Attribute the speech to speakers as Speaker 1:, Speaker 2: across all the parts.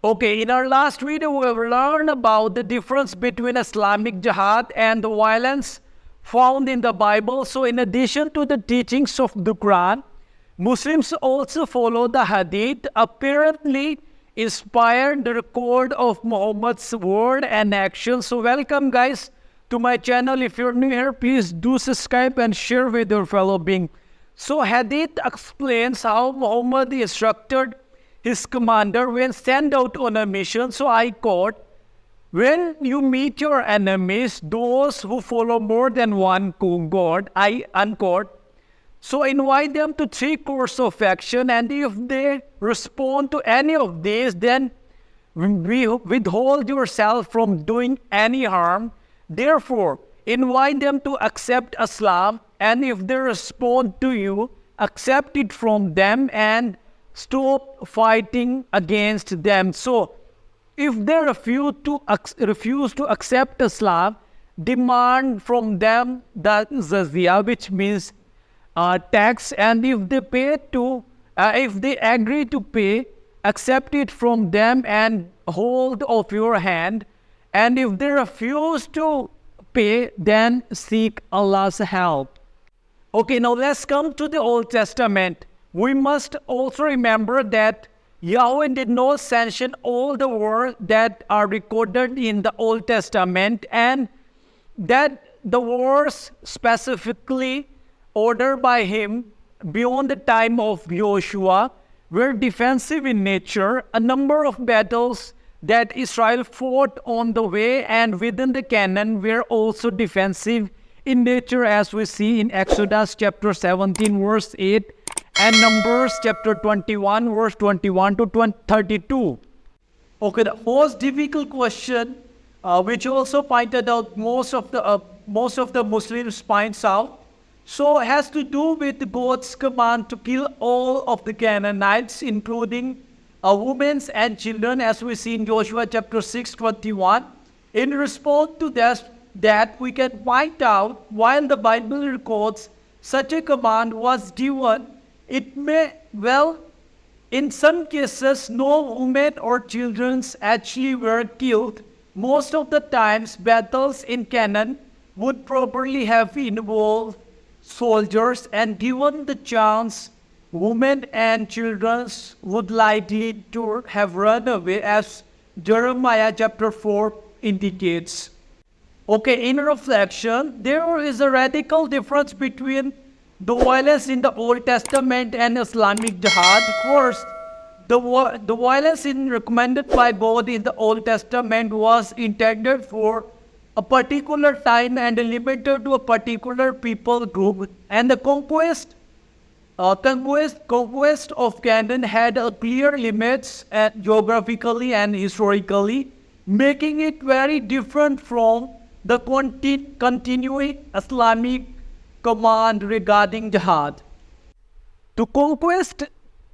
Speaker 1: Okay, in our last video, we have learned about the difference between Islamic jihad and the violence found in the Bible. So in addition to the teachings of the Quran, Muslims also follow the Hadith, apparently inspired the record of Muhammad's word and action. So welcome guys to my channel. If you're new here, please do subscribe and share with your fellow being. So Hadith explains how Muhammad instructed his commander when sent out on a mission. So I quote, "When you meet your enemies, those who follow more than one god," I unquote, "so invite them to 3 course of action, and if they respond to any of these, then withhold yourself from doing any harm. Therefore, invite them to accept Islam, and if they respond to you, accept it from them and stop fighting against them." So, if they refuse to accept Islam, demand from them the jizya, which means tax, and if they agree to pay, accept it from them and hold of your hand, and if they refuse to pay, then seek Allah's help. Okay, now let's come to the Old Testament. We must also remember that Yahweh did not sanction all the wars that are recorded in the Old Testament, and that the wars specifically ordered by him beyond the time of Joshua were defensive in nature. A number of battles that Israel fought on the way and within the Canaan were also defensive in nature, as we see in Exodus chapter 17 verse 8 and Numbers chapter 21 verse 21 to 32. Okay, the most difficult question, which also pointed out most of the Muslims points out, so it has to do with God's command to kill all of the Canaanites, including women and children, as we see in Joshua chapter 6:21. In response to that we can point out, while the Bible records such a command was given, it may, well, in some cases, no women or children actually were killed. Most of the times, battles in Canaan would probably have involved soldiers, and given the chance, women and children would likely to have run away, as Jeremiah chapter 4 indicates. Okay, in reflection, there is a radical difference between the violence in the Old Testament and Islamic jihad. First, the violence recommended by God in the Old Testament was intended for a particular time and limited to a particular people group, and the conquest of Canaan had a clear limits geographically and historically, making it very different from the continuing Islamic command regarding jihad. The conquest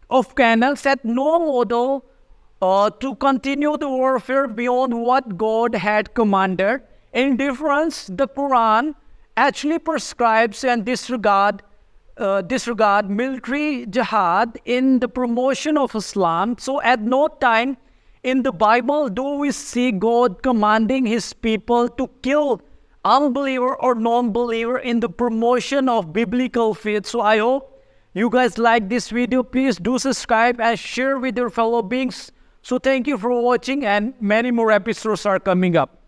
Speaker 1: of Canaan set no model to continue the warfare beyond what God had commanded. In difference, the Quran actually prescribes and disregard military jihad in the promotion of Islam. So at no time in the Bible do we see God commanding his people to kill unbeliever or non-believer in the promotion of biblical faith. So I hope you guys like this video. Please do subscribe and share with your fellow beings. So thank you for watching, and many more episodes are coming up.